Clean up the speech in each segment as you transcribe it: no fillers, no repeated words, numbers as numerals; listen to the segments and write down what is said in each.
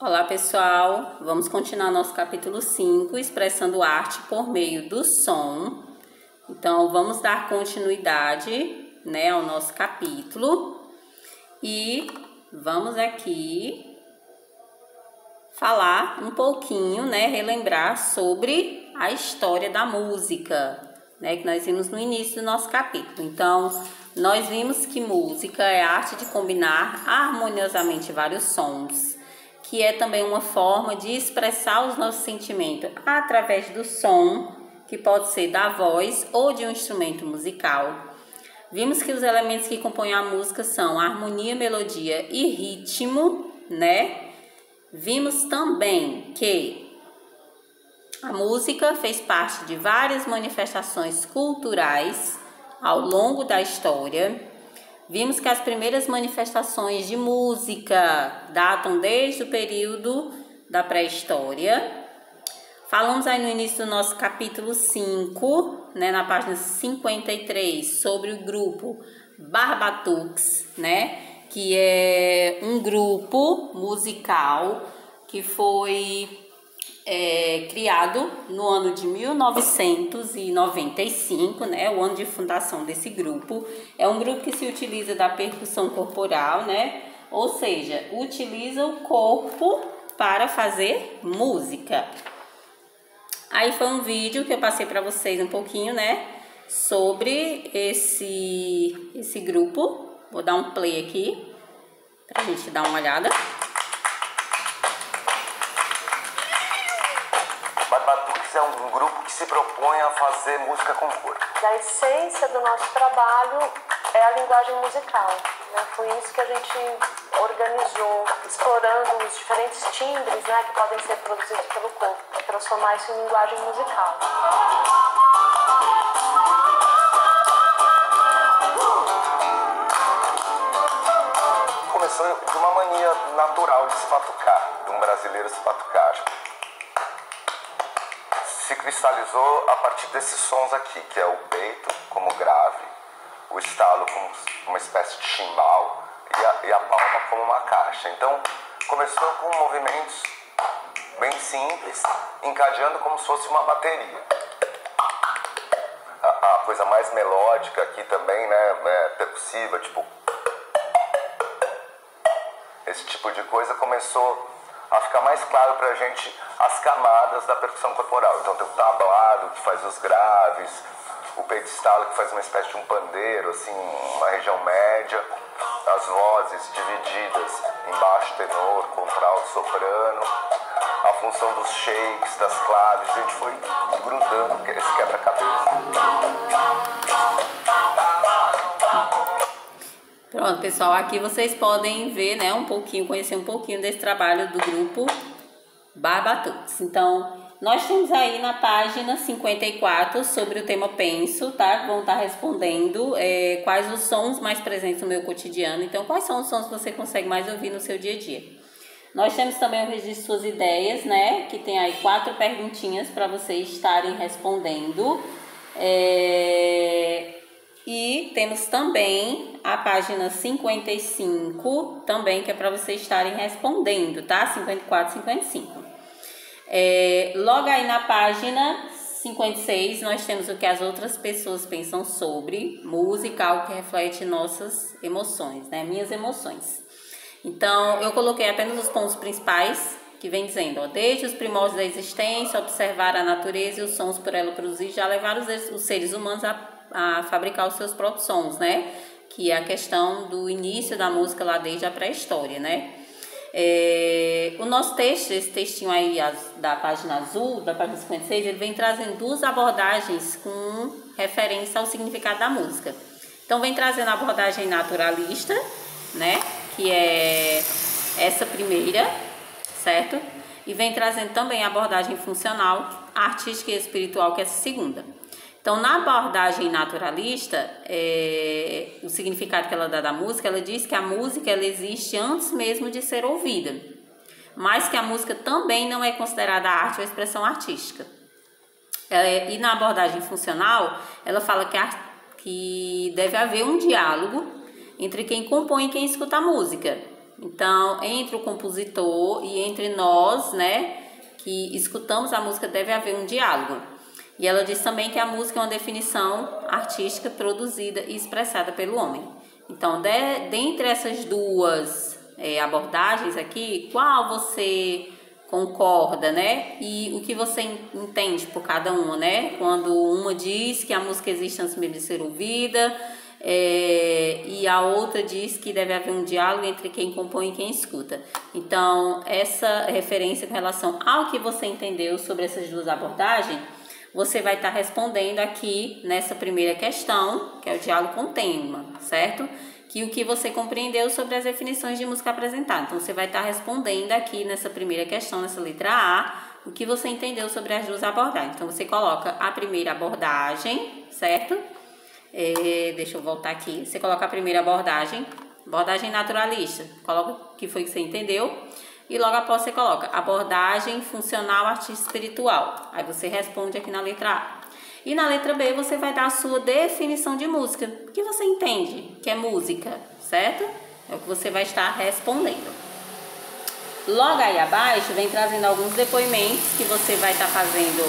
Olá pessoal, vamos continuar nosso capítulo 5, expressando arte por meio do som. Então vamos dar continuidade, ao nosso capítulo e vamos aqui falar um pouquinho, relembrar sobre a história da música, que nós vimos no início do nosso capítulo. Então nós vimos que música é a arte de combinar harmoniosamente vários sons, que é também uma forma de expressar os nossos sentimentos através do som, que pode ser da voz ou de um instrumento musical. Vimos que os elementos que compõem a música são harmonia, melodia e ritmo, Vimos também que a música fez parte de várias manifestações culturais ao longo da história. Vimos que as primeiras manifestações de música datam desde o período da pré-história. Falamos aí no início do nosso capítulo 5, na página 53, sobre o grupo Barbatuques, que é um grupo musical que foi criado no ano de 1995, o ano de fundação desse grupo. É um grupo que se utiliza da percussão corporal, ou seja, utiliza o corpo para fazer música. Aí foi um vídeo que eu passei para vocês um pouquinho, sobre esse grupo. Vou dar um play aqui para a gente dar uma olhada. Barbatuques é um grupo que se propõe a fazer música com corpo. A essência do nosso trabalho é a linguagem musical. Foi isso que a gente organizou, explorando os diferentes timbres que podem ser produzidos pelo corpo, para transformar isso em linguagem musical. Começou de uma mania natural de se batucar, de um brasileiro se batucar. Se cristalizou a partir desses sons aqui, que é o peito como grave, o estalo como uma espécie de chimbal e a palma como uma caixa. Então começou com movimentos bem simples, encadeando como se fosse uma bateria. A coisa mais melódica aqui também, percussiva, esse tipo de coisa começou a ficar mais claro pra gente as camadas da percussão corporal. Então tem o tablado, que faz os graves, o peito estalo, que faz uma espécie de um pandeiro, assim, uma região média, as vozes divididas em baixo, tenor, contralto, soprano, a função dos shakes, das claves. A gente foi grudando esse quebra-cabeça. Pronto, pessoal, aqui vocês podem ver, conhecer um pouquinho desse trabalho do grupo Barbatuques. Então, nós temos aí na página 54 sobre o tema penso, Vão estar respondendo quais os sons mais presentes no meu cotidiano. Então, quais são os sons que você consegue mais ouvir no seu dia a dia? Nós temos também o registro de suas ideias, que tem aí 4 perguntinhas para vocês estarem respondendo. E temos também a página 55, também, que é para vocês estarem respondendo, 54 e 55. Logo aí na página 56, nós temos o que as outras pessoas pensam sobre música, algo que reflete nossas emoções, minhas emoções. Então, eu coloquei apenas os pontos principais, que vem dizendo, desde os primórdios da existência, observar a natureza e os sons por ela produzidos, já levaram os seres humanos a fabricar os seus próprios sons, que é a questão do início da música lá desde a pré-história, O nosso texto, esse textinho aí da página azul, da página 56, ele vem trazendo 2 abordagens com referência ao significado da música. Então, vem trazendo a abordagem naturalista, que é essa primeira, certo? E vem trazendo também a abordagem funcional, artística e espiritual, que é essa segunda. Então, na abordagem naturalista, o significado que ela dá da música, ela diz que a música ela existe antes mesmo de ser ouvida, mas que a música também não é considerada arte ou expressão artística. E na abordagem funcional, ela fala que deve haver um diálogo entre quem compõe e quem escuta a música, Então, entre o compositor e entre nós, né, que escutamos a música, deve haver um diálogo. E ela diz também que a música é uma definição artística produzida e expressada pelo homem. Então, dentre essas duas abordagens aqui, qual você concorda, né? E o que você entende por cada uma, né? Quando uma diz que a música existe antes mesmo de ser ouvida, e a outra diz que deve haver um diálogo entre quem compõe e quem escuta. Então, essa referência com relação ao que você entendeu sobre essas duas abordagens, você vai estar respondendo aqui nessa primeira questão, que é o diálogo com tema, certo? Que o que você compreendeu sobre as definições de música apresentada. Então, você vai estar respondendo aqui nessa primeira questão, nessa letra A, o que você entendeu sobre as duas abordagens. Então, você coloca a primeira abordagem, certo? Deixa eu voltar aqui. Você coloca a primeira abordagem naturalista. Coloca o que foi que você entendeu. E logo após você coloca abordagem funcional artista espiritual. Aí você responde aqui na letra A. E na letra B você vai dar a sua definição de música. O que você entende que é música, certo? É o que você vai estar respondendo. Logo aí abaixo vem trazendo alguns depoimentos que você vai estar fazendo.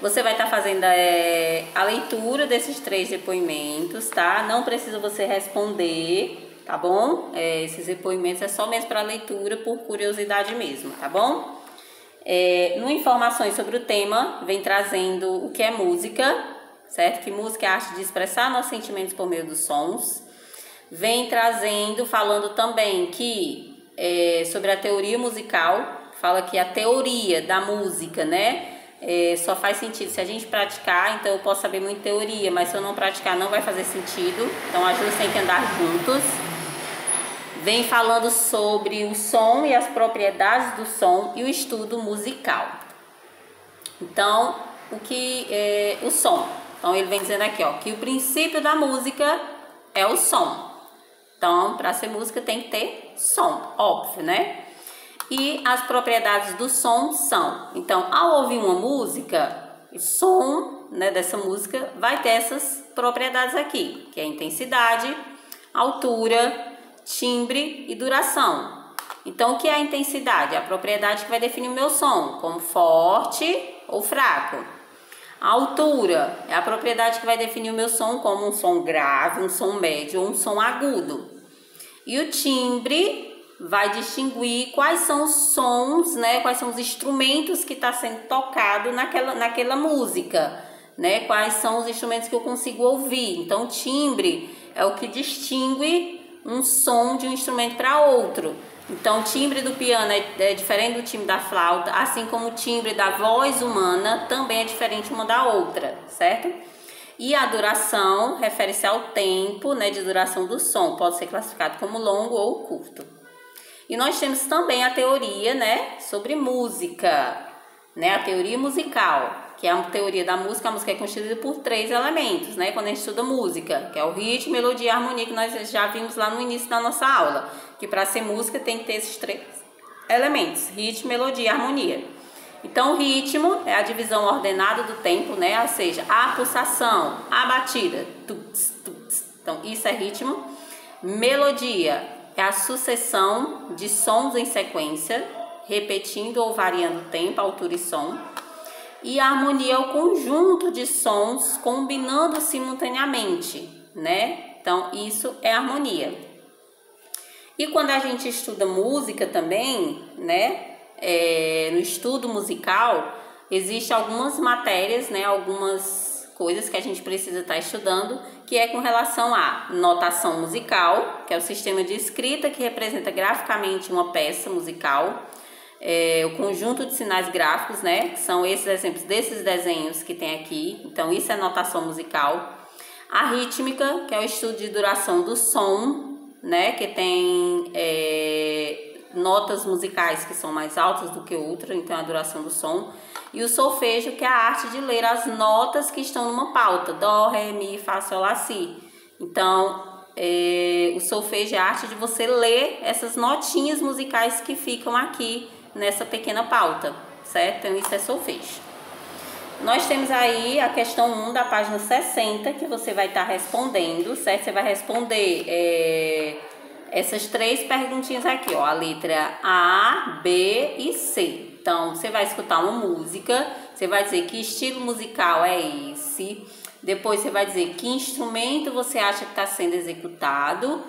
Você vai estar fazendo a leitura desses 3 depoimentos, tá? Não precisa você responder, tá bom? Esses depoimentos é só mesmo para leitura, por curiosidade mesmo, tá bom? No Informações sobre o tema, vem trazendo o que é música, certo? Que música é a arte de expressar nossos sentimentos por meio dos sons. Vem trazendo, falando também que sobre a teoria musical, fala que a teoria da música, né? Só faz sentido se a gente praticar. Então eu posso saber muito teoria, mas se eu não praticar não vai fazer sentido. Então as duas têm que andar juntos. Vem falando sobre o som e as propriedades do som e o estudo musical. Então, o som. Então ele vem dizendo aqui, ó, que o princípio da música é o som. Então, para ser música tem que ter som, óbvio, né? E as propriedades do som são, então, ao ouvir uma música, o som, né, dessa música vai ter essas propriedades aqui, que é intensidade, altura, timbre e duração. Então, o que é a intensidade? É a propriedade que vai definir o meu som, como forte ou fraco. A altura é a propriedade que vai definir o meu som como um som grave, um som médio ou um som agudo. E o timbre vai distinguir quais são os sons, né? Quais são os instrumentos que está sendo tocado naquela música, né? Quais são os instrumentos que eu consigo ouvir. Então, o timbre é o que distingue um som de um instrumento para outro. Então, o timbre do piano é diferente do timbre da flauta, assim como o timbre da voz humana também é diferente uma da outra, certo? E a duração refere-se ao tempo, né, de duração do som, pode ser classificado como longo ou curto. E nós temos também a teoria, né, sobre música, né, a teoria musical, que é a teoria da música. A música é constituída por 3 elementos, né, quando a gente estuda música, que é o ritmo, melodia e harmonia, que nós já vimos lá no início da nossa aula, que para ser música tem que ter esses 3 elementos, ritmo, melodia e harmonia. Então, o ritmo é a divisão ordenada do tempo, né, ou seja, a pulsação, a batida, tuts, tuts. Então, isso é ritmo. Melodia é a sucessão de sons em sequência, repetindo ou variando o tempo, altura e som. E a harmonia é o conjunto de sons combinando simultaneamente, né? Então, isso é harmonia. E quando a gente estuda música também, né? No estudo musical, existem algumas matérias, né? Algumas coisas que a gente precisa estar estudando, que é com relação à notação musical, que é o sistema de escrita que representa graficamente uma peça musical, o conjunto de sinais gráficos, né, que são esses exemplos desses desenhos que tem aqui. Então, isso é notação musical. A rítmica, que é o estudo de duração do som, né, que tem notas musicais que são mais altas do que outras, então é a duração do som. E o solfejo, que é a arte de ler as notas que estão numa pauta, dó, ré, mi, fá, sol, lá, si. Então, o solfejo é a arte de você ler essas notinhas musicais que ficam aqui nessa pequena pauta, certo? Então, isso é solfejo. Nós temos aí a questão 1 da página 60, que você vai estar respondendo, certo? Você vai responder essas 3 perguntinhas aqui, ó, a letra A, B e C. Então, você vai escutar uma música, você vai dizer que estilo musical é esse, depois você vai dizer que instrumento você acha que está sendo executado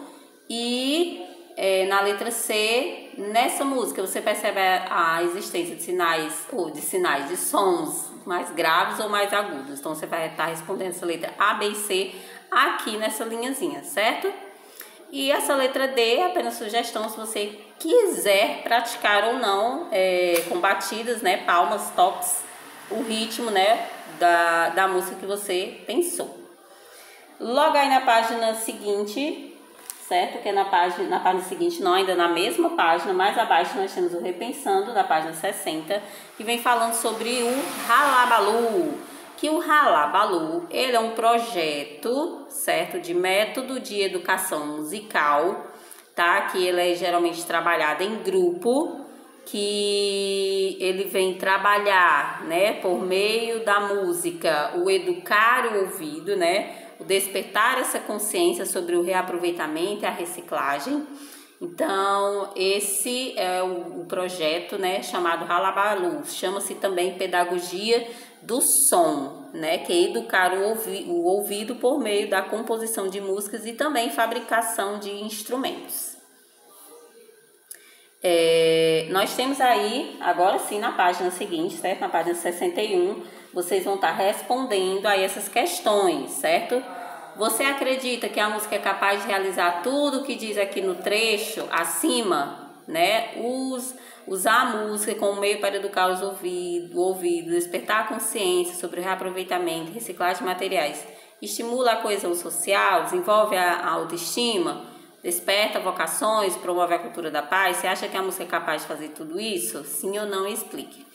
e na letra C, nessa música, você percebe a existência de sinais de sons mais graves ou mais agudos. Então, você vai estar respondendo essa letra A, B e C aqui nessa linhazinha, certo? E essa letra D é apenas sugestão se você quiser praticar ou não com batidas, né, palmas, toques, o ritmo, né, da música que você pensou. Logo aí na página seguinte, certo? Que é na página seguinte, não ainda na mesma página, mais abaixo nós temos o Repensando, da página 60, que vem falando sobre o Ralabalu. Que o Ralabalu, ele é um projeto, certo? De método de educação musical, tá? Que ele é geralmente trabalhado em grupo, que ele vem trabalhar, né, por meio da música, o educar o ouvido, né? O despertar essa consciência sobre o reaproveitamento e a reciclagem. Então, esse é o projeto, né, chamado Ralabalu. Chama-se também Pedagogia do Som, né, que é educar o ouvido por meio da composição de músicas e também fabricação de instrumentos. Nós temos aí, agora sim, na página seguinte, certo? Na página 61, vocês vão estar respondendo a essas questões, certo? Você acredita que a música é capaz de realizar tudo o que diz aqui no trecho acima, né? Usar a música como meio para educar o ouvido, despertar a consciência sobre o reaproveitamento, reciclagem de materiais, estimula a coesão social, desenvolve a autoestima, desperta vocações, promove a cultura da paz. Você acha que a música é capaz de fazer tudo isso? Sim ou não? Explique.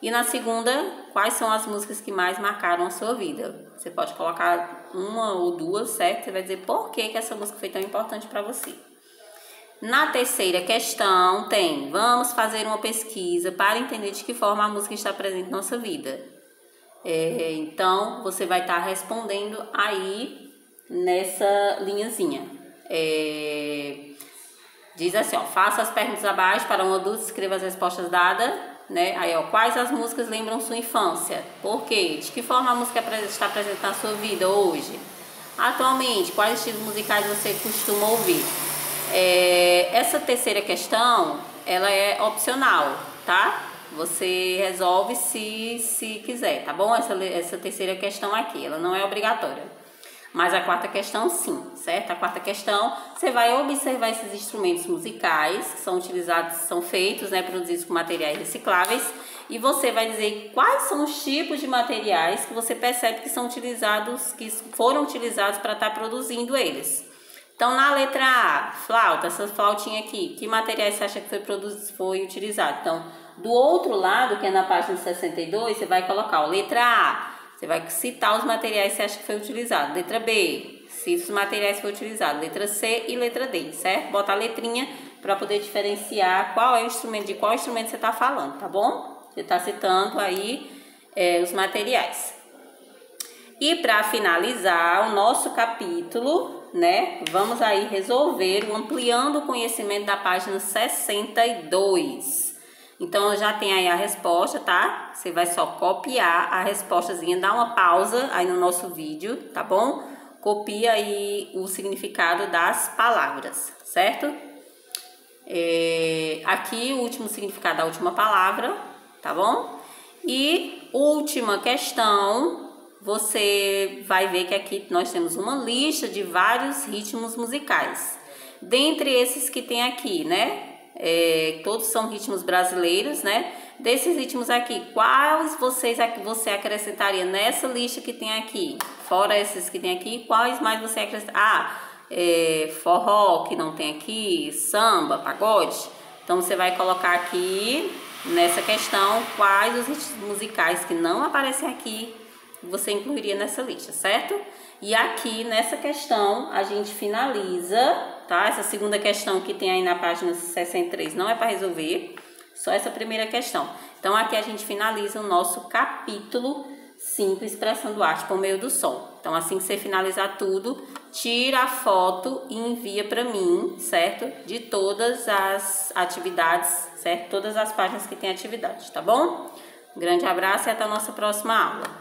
E na segunda, quais são as músicas que mais marcaram a sua vida? Você pode colocar uma ou duas, certo? Você vai dizer por que essa música foi tão importante para você. Na terceira questão tem, vamos fazer uma pesquisa para entender de que forma a música está presente na nossa vida. Então, você vai estar respondendo aí nessa linhazinha. Diz assim, ó, faça as perguntas abaixo para um adulto, escreva as respostas dadas, né? Aí, ó, quais as músicas lembram sua infância? Por quê? De que forma a música está presente na sua vida hoje? Atualmente, quais estilos musicais você costuma ouvir? Essa terceira questão, ela é opcional, tá? Você resolve se quiser, tá bom? Essa terceira questão aqui, ela não é obrigatória. Mas a quarta questão, sim, certo? A quarta questão, você vai observar esses instrumentos musicais que são utilizados, são feitos, né, produzidos com materiais recicláveis, e você vai dizer quais são os tipos de materiais que você percebe que são utilizados, que foram utilizados para estar produzindo eles. Então, na letra A, flauta, essa flautinha aqui, que materiais você acha que foi utilizado? Então, do outro lado, que é na página 62, você vai colocar, ó, letra A, você vai citar os materiais que você acha que foi utilizado. Letra B, cita os materiais que foi utilizado. Letra C e letra D, certo? Bota a letrinha para poder diferenciar qual é o instrumento, de qual instrumento você está falando, tá bom? Você está citando aí os materiais. E para finalizar o nosso capítulo, né, vamos aí resolver o Ampliando o Conhecimento da página 62. Então, já tem aí a resposta, tá? Você vai só copiar a respostazinha, dá uma pausa aí no nosso vídeo, tá bom? Copia aí o significado das palavras, certo? Aqui o último significado da última palavra, tá bom? E última questão, você vai ver que aqui nós temos uma lista de vários ritmos musicais. Dentre esses que tem aqui, né? Todos são ritmos brasileiros, né? Desses ritmos aqui, quais você acrescentaria nessa lista que tem aqui? Fora esses que tem aqui, quais mais você acrescentaria? Forró, que não tem aqui, samba, pagode. Então, você vai colocar aqui, nessa questão, quais os ritmos musicais que não aparecem aqui, você incluiria nessa lista, certo? E aqui, nessa questão, a gente finaliza, tá? Essa segunda questão que tem aí na página 63 não é para resolver, só essa primeira questão. Então, aqui a gente finaliza o nosso capítulo 5, Expressando Arte por Meio do Som. Então, assim que você finalizar tudo, tira a foto e envia para mim, certo? De todas as atividades, certo? Todas as páginas que tem atividade, tá bom? Um grande abraço e até a nossa próxima aula.